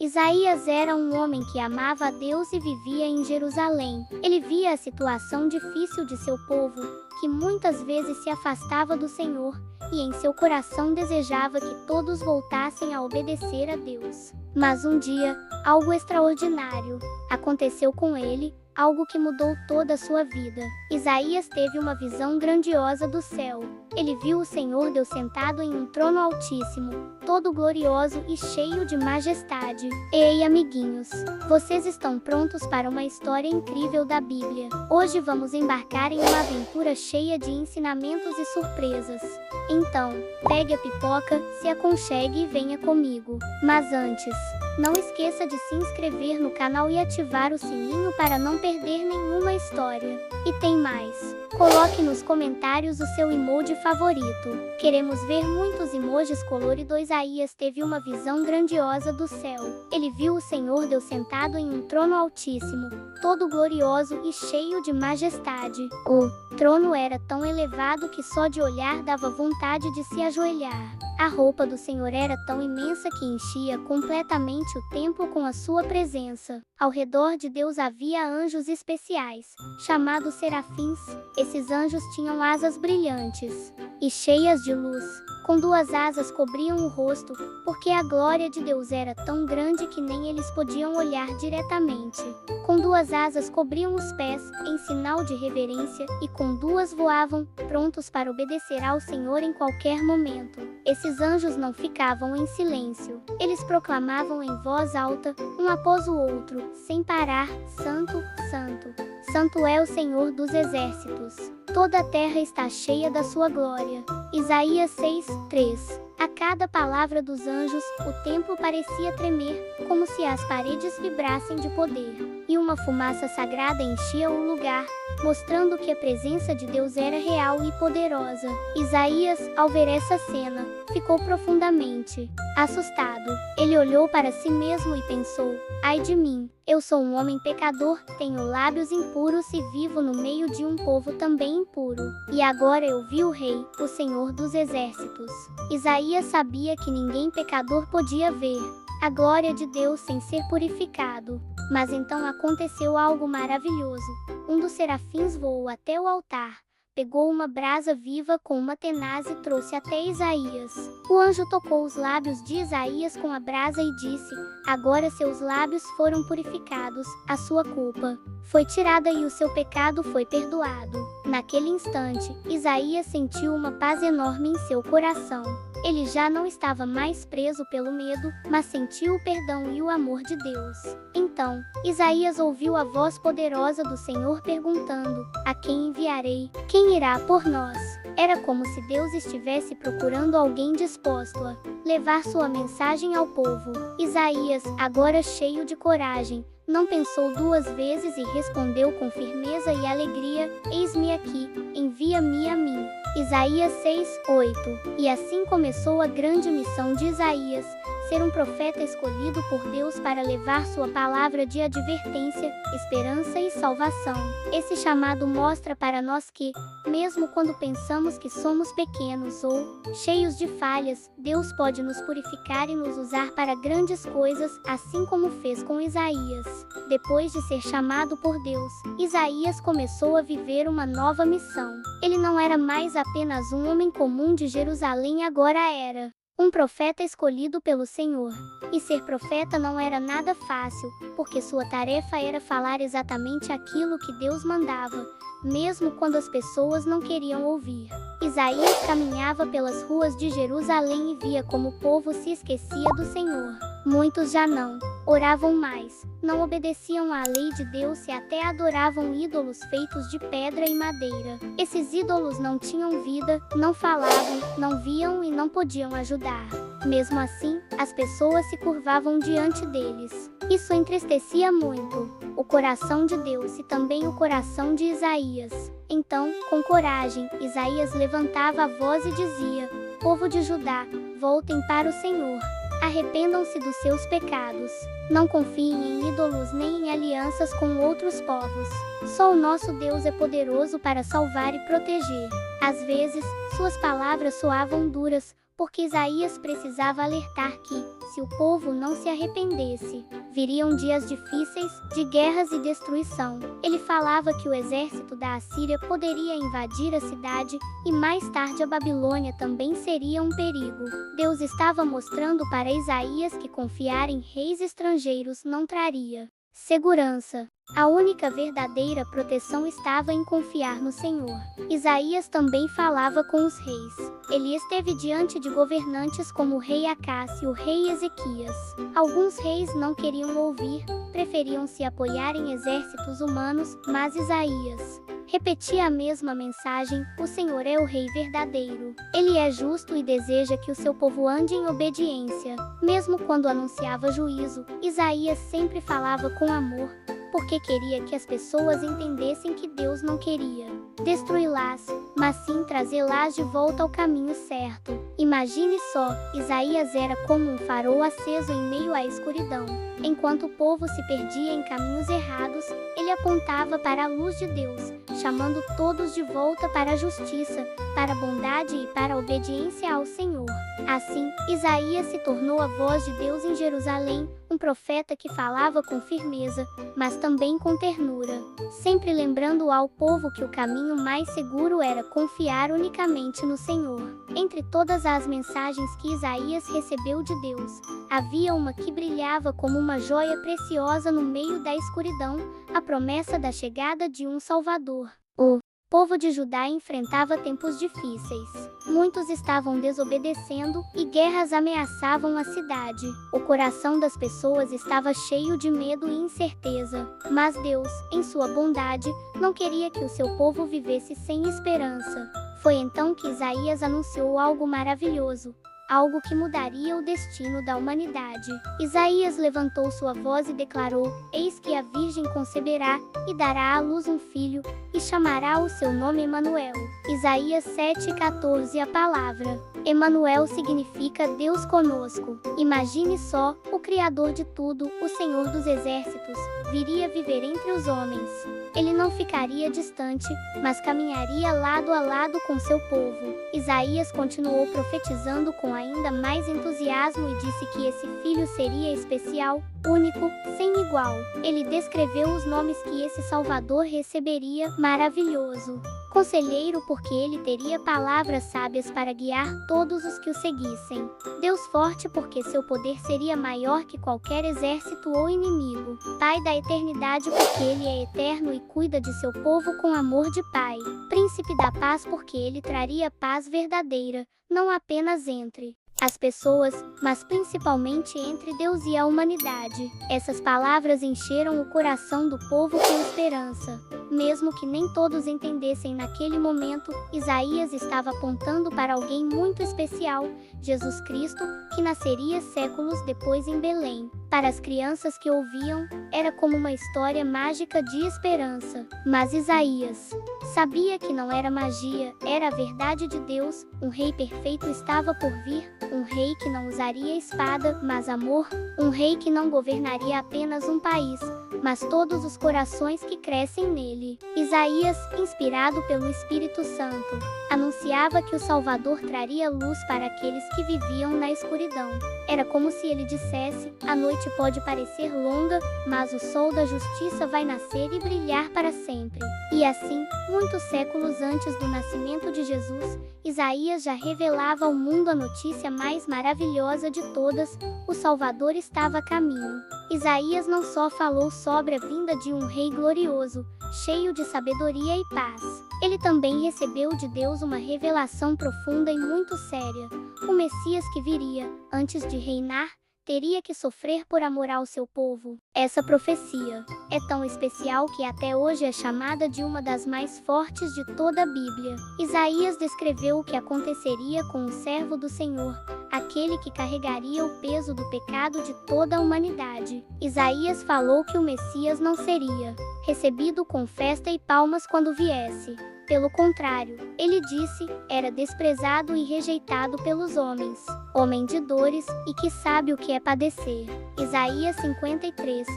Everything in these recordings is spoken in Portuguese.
Isaías era um homem que amava a Deus e vivia em Jerusalém. Ele via a situação difícil de seu povo, que muitas vezes se afastava do Senhor, e em seu coração desejava que todos voltassem a obedecer a Deus. Mas um dia, algo extraordinário aconteceu com ele, algo que mudou toda a sua vida. Isaías teve uma visão grandiosa do céu. Ele viu o Senhor Deus sentado em um trono altíssimo, todo glorioso e cheio de majestade. Ei, amiguinhos, vocês estão prontos para uma história incrível da Bíblia? Hoje vamos embarcar em uma aventura cheia de ensinamentos e surpresas. Então, pegue a pipoca, se aconchegue e venha comigo. Mas antes, não esqueça de se inscrever no canal e ativar o sininho para não perder nenhuma história. E tem mais. Coloque nos comentários o seu emoji favorito. Queremos ver muitos emojis coloridos. Isaías teve uma visão grandiosa do céu. Ele viu o Senhor Deus sentado em um trono altíssimo, todo glorioso e cheio de majestade. O trono era tão elevado que só de olhar dava vontade de se ajoelhar. A roupa do Senhor era tão imensa que enchia completamente o templo com a sua presença. Ao redor de Deus havia anjos especiais, chamados serafins. Esses anjos tinham asas brilhantes e cheias de luz. Com duas asas cobriam o rosto, porque a glória de Deus era tão grande que nem eles podiam olhar diretamente. Com duas asas cobriam os pés, em sinal de reverência, e com duas voavam, prontos para obedecer ao Senhor em qualquer momento. Esses anjos não ficavam em silêncio. Eles proclamavam em voz alta, um após o outro, sem parar: Santo, Santo, Santo é o Senhor dos exércitos. Toda a terra está cheia da sua glória. Isaías 6:3. A cada palavra dos anjos, o templo parecia tremer, como se as paredes vibrassem de poder. E uma fumaça sagrada enchia o lugar, mostrando que a presença de Deus era real e poderosa. Isaías, ao ver essa cena, ficou profundamente assustado. Ele olhou para si mesmo e pensou: ai de mim, eu sou um homem pecador, tenho lábios impuros e vivo no meio de um povo também impuro. E agora eu vi o Rei, o Senhor dos exércitos. Isaías sabia que ninguém pecador podia ver a glória de Deus sem ser purificado. Mas então aconteceu algo maravilhoso. Um dos serafins voou até o altar, pegou uma brasa viva com uma tenaz e trouxe até Isaías. O anjo tocou os lábios de Isaías com a brasa e disse: agora seus lábios foram purificados, a sua culpa foi tirada e o seu pecado foi perdoado. Naquele instante, Isaías sentiu uma paz enorme em seu coração. Ele já não estava mais preso pelo medo, mas sentiu o perdão e o amor de Deus. Então, Isaías ouviu a voz poderosa do Senhor perguntando: a quem enviarei? Quem irá por nós? Era como se Deus estivesse procurando alguém disposto a levar sua mensagem ao povo. Isaías, agora cheio de coragem, não pensou duas vezes e respondeu com firmeza e alegria: eis-me aqui, envia-me a mim. Isaías 6:8. E assim começou a grande missão de Isaías, ser um profeta escolhido por Deus para levar sua palavra de advertência, esperança e salvação. Esse chamado mostra para nós que, mesmo quando pensamos que somos pequenos ou cheios de falhas, Deus pode nos purificar e nos usar para grandes coisas, assim como fez com Isaías. Depois de ser chamado por Deus, Isaías começou a viver uma nova missão. Ele não era mais apenas um homem comum de Jerusalém, agora era um profeta escolhido pelo Senhor. E ser profeta não era nada fácil, porque sua tarefa era falar exatamente aquilo que Deus mandava, mesmo quando as pessoas não queriam ouvir. Isaías caminhava pelas ruas de Jerusalém e via como o povo se esquecia do Senhor. Muitos já não oravam mais, não obedeciam à lei de Deus e até adoravam ídolos feitos de pedra e madeira. Esses ídolos não tinham vida, não falavam, não viam e não podiam ajudar. Mesmo assim, as pessoas se curvavam diante deles. Isso entristecia muito o coração de Deus e também o coração de Isaías. Então, com coragem, Isaías levantava a voz e dizia: povo de Judá, voltem para o Senhor. Arrependam-se dos seus pecados. Não confiem em ídolos nem em alianças com outros povos. Só o nosso Deus é poderoso para salvar e proteger. Às vezes, suas palavras soavam duras, porque Isaías precisava alertar que, se o povo não se arrependesse, viriam dias difíceis, de guerras e destruição. Ele falava que o exército da Assíria poderia invadir a cidade, e mais tarde a Babilônia também seria um perigo. Deus estava mostrando para Isaías que confiar em reis estrangeiros não traria segurança. A única verdadeira proteção estava em confiar no Senhor. Isaías também falava com os reis. Ele esteve diante de governantes como o rei Acás e o rei Ezequias. Alguns reis não queriam ouvir, preferiam se apoiar em exércitos humanos, mas Isaías repetia a mesma mensagem: o Senhor é o Rei verdadeiro. Ele é justo e deseja que o seu povo ande em obediência. Mesmo quando anunciava juízo, Isaías sempre falava com amor, porque queria que as pessoas entendessem que Deus não queria destruí-las, mas sim trazê-las de volta ao caminho certo. Imagine só, Isaías era como um farol aceso em meio à escuridão. Enquanto o povo se perdia em caminhos errados, ele apontava para a luz de Deus, chamando todos de volta para a justiça, para a bondade e para a obediência ao Senhor. Assim, Isaías se tornou a voz de Deus em Jerusalém, um profeta que falava com firmeza, mas também com ternura, sempre lembrando ao povo que o caminho mais seguro era confiar unicamente no Senhor. Entre todas as mensagens que Isaías recebeu de Deus, havia uma que brilhava como uma joia preciosa no meio da escuridão: a promessa da chegada de um Salvador. O povo de Judá enfrentava tempos difíceis. Muitos estavam desobedecendo e guerras ameaçavam a cidade. O coração das pessoas estava cheio de medo e incerteza. Mas Deus, em sua bondade, não queria que o seu povo vivesse sem esperança. Foi então que Isaías anunciou algo maravilhoso, algo que mudaria o destino da humanidade. Isaías levantou sua voz e declarou: eis que a Virgem conceberá e dará à luz um filho, e chamará o seu nome Emanuel. Isaías 7,14. A palavra Emanuel significa Deus conosco. Imagine só, o Criador de tudo, o Senhor dos exércitos, viria viver entre os homens. Ele não ficaria distante, mas caminharia lado a lado com seu povo. Isaías continuou profetizando com ainda mais entusiasmo e disse que esse filho seria especial, único, sem igual. Ele descreveu os nomes que esse Salvador receberia: maravilhoso, conselheiro, porque ele teria palavras sábias para guiar todos os que o seguissem; Deus forte, porque seu poder seria maior que qualquer exército ou inimigo; Pai da eternidade, porque ele é eterno e cuida de seu povo com amor de pai; Príncipe da paz, porque ele traria paz verdadeira, não apenas entre as pessoas, mas principalmente entre Deus e a humanidade. Essas palavras encheram o coração do povo com esperança. Mesmo que nem todos entendessem naquele momento, Isaías estava apontando para alguém muito especial: Jesus Cristo, que nasceria séculos depois em Belém. Para as crianças que ouviam, era como uma história mágica de esperança. Mas Isaías sabia que não era magia, era a verdade de Deus. Um rei perfeito estava por vir, um rei que não usaria espada, mas amor, um rei que não governaria apenas um país, mas todos os corações que crescem nele. Isaías, inspirado pelo Espírito Santo, anunciava que o Salvador traria luz para aqueles que viviam na escuridão. Era como se ele dissesse: a noite pode parecer longa, mas o sol da justiça vai nascer e brilhar para sempre. E assim, muitos séculos antes do nascimento de Jesus, Isaías já revelava ao mundo a notícia mais maravilhosa de todas: o Salvador estava a caminho. Isaías não só falou sobre a vinda de um rei glorioso, cheio de sabedoria e paz. Ele também recebeu de Deus uma revelação profunda e muito séria: o Messias que viria, antes de reinar, teria que sofrer por amor ao seu povo. Essa profecia é tão especial que até hoje é chamada de uma das mais fortes de toda a Bíblia. Isaías descreveu o que aconteceria com o servo do Senhor, aquele que carregaria o peso do pecado de toda a humanidade. Isaías falou que o Messias não seria recebido com festa e palmas quando viesse. Pelo contrário, ele disse, era desprezado e rejeitado pelos homens, homem de dores e que sabe o que é padecer. Isaías 53:3.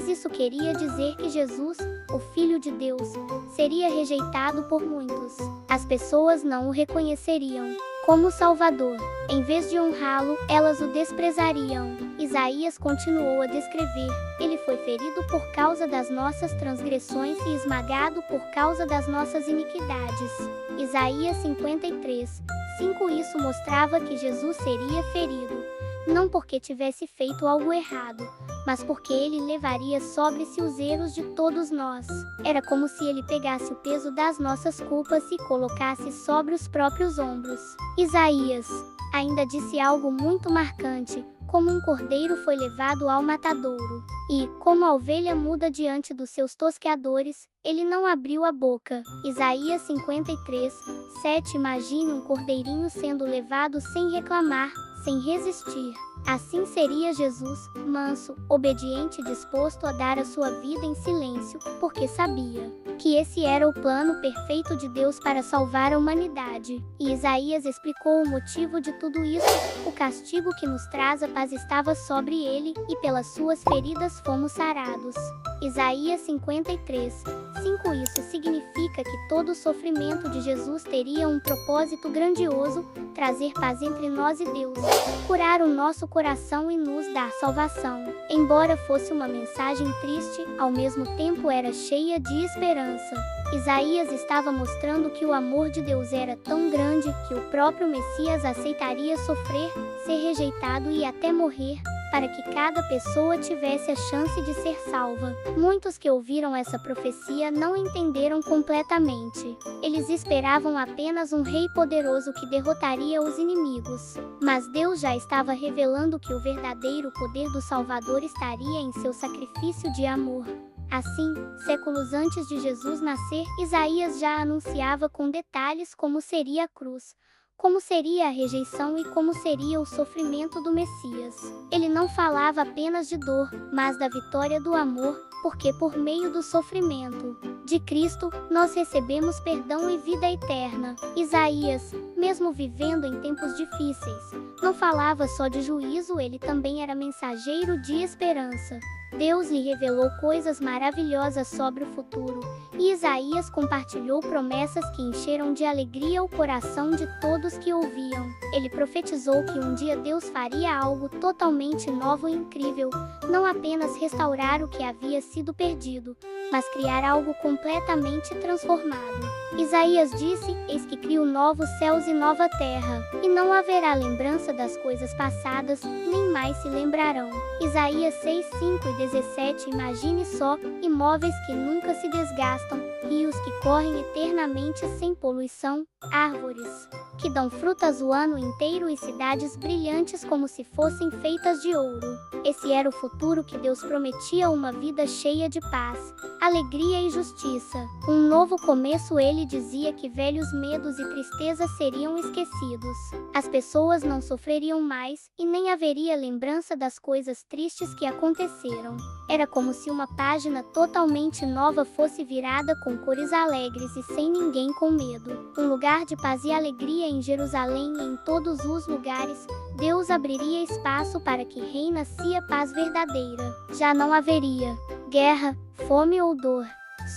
Isso queria dizer que Jesus, o Filho de Deus, seria rejeitado por muitos. As pessoas não o reconheceriam. como Salvador. Em vez de honrá-lo, elas o desprezariam. Isaías continuou a descrever: ele foi ferido por causa das nossas transgressões e esmagado por causa das nossas iniquidades. Isaías 53:5. Isso mostrava que Jesus seria ferido, não porque tivesse feito algo errado, mas porque ele levaria sobre si os erros de todos nós. Era como se ele pegasse o peso das nossas culpas e colocasse sobre os próprios ombros. Isaías ainda disse algo muito marcante: como um cordeiro foi levado ao matadouro, e, como a ovelha muda diante dos seus tosqueadores, ele não abriu a boca. Isaías 53:7. Imagine um cordeirinho sendo levado sem reclamar, sem resistir. Assim seria Jesus, manso, obediente e disposto a dar a sua vida em silêncio, porque sabia que esse era o plano perfeito de Deus para salvar a humanidade. E Isaías explicou o motivo de tudo isso: o castigo que nos traz a paz estava sobre ele, e pelas suas feridas fomos sarados. Isaías 53:5. Isso significa que todo o sofrimento de Jesus teria um propósito grandioso: trazer paz entre nós e Deus, curar o nosso coração e nos dar salvação. Embora fosse uma mensagem triste, ao mesmo tempo era cheia de esperança. Isaías estava mostrando que o amor de Deus era tão grande que o próprio Messias aceitaria sofrer, ser rejeitado e até morrer, para que cada pessoa tivesse a chance de ser salva. Muitos que ouviram essa profecia não entenderam completamente. Eles esperavam apenas um rei poderoso que derrotaria os inimigos. Mas Deus já estava revelando que o verdadeiro poder do Salvador estaria em seu sacrifício de amor. Assim, séculos antes de Jesus nascer, Isaías já anunciava com detalhes como seria a cruz, como seria a rejeição e como seria o sofrimento do Messias. Ele não falava apenas de dor, mas da vitória do amor, porque por meio do sofrimento de Cristo, nós recebemos perdão e vida eterna. Isaías, mesmo vivendo em tempos difíceis, não falava só de juízo, ele também era mensageiro de esperança. Deus lhe revelou coisas maravilhosas sobre o futuro, e Isaías compartilhou promessas que encheram de alegria o coração de todos que ouviam. Ele profetizou que um dia Deus faria algo totalmente novo e incrível, não apenas restaurar o que havia sido perdido, mas criar algo completamente transformado. Isaías disse: eis que crio novos céus e nova terra, e não haverá lembrança das coisas passadas, nem mais se lembrarão. Isaías 6:5-17. Imagine só: imóveis que nunca se desgastam, rios que correm eternamente sem poluição, árvores que dão frutas o ano inteiro e cidades brilhantes como se fossem feitas de ouro. Esse era o futuro que Deus prometia: uma vida cheia de paz, alegria e justiça. Um novo começo. Ele dizia que velhos medos e tristezas seriam esquecidos. As pessoas não sofreriam mais, e nem haveria lembrança das coisas tristes que aconteceram. Era como se uma página totalmente nova fosse virada com cores alegres e sem ninguém com medo. Um lugar de paz e alegria em Jerusalém e em todos os lugares. Deus abriria espaço para que reinasse a paz verdadeira. Já não haveria guerra, fome ou dor.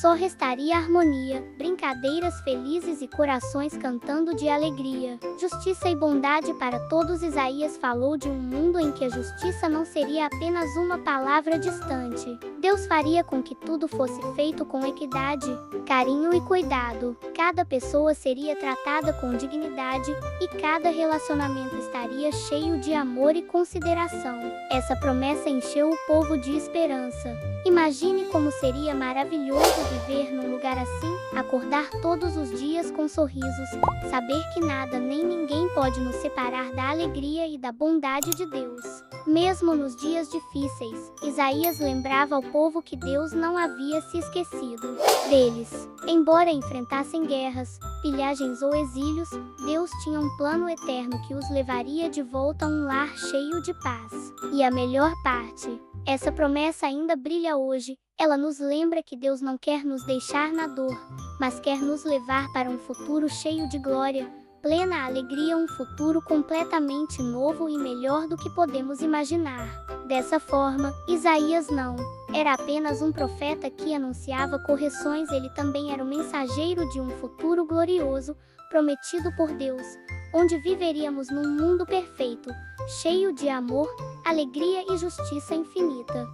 Só restaria harmonia, brincadeiras felizes e corações cantando de alegria. Justiça e bondade para todos. Isaías falou de um mundo em que a justiça não seria apenas uma palavra distante. Deus faria com que tudo fosse feito com equidade, carinho e cuidado. Cada pessoa seria tratada com dignidade, e cada relacionamento estaria cheio de amor e consideração. Essa promessa encheu o povo de esperança. Imagine como seria maravilhoso viver num lugar assim, acordar todos os dias com sorrisos, saber que nada nem ninguém pode nos separar da alegria e da bondade de Deus. Mesmo nos dias difíceis, Isaías lembrava ao povo que Deus não havia se esquecido deles. Embora enfrentassem guerras, pilhagens ou exílios, Deus tinha um plano eterno que os levaria de volta a um lar cheio de paz. E a melhor parte: essa promessa ainda brilha hoje. Ela nos lembra que Deus não quer nos deixar na dor, mas quer nos levar para um futuro cheio de glória, plena alegria, um futuro completamente novo e melhor do que podemos imaginar. Dessa forma, Isaías não era apenas um profeta que anunciava correções, ele também era o mensageiro de um futuro glorioso, prometido por Deus, onde viveríamos num mundo perfeito, cheio de amor, alegria e justiça infinita.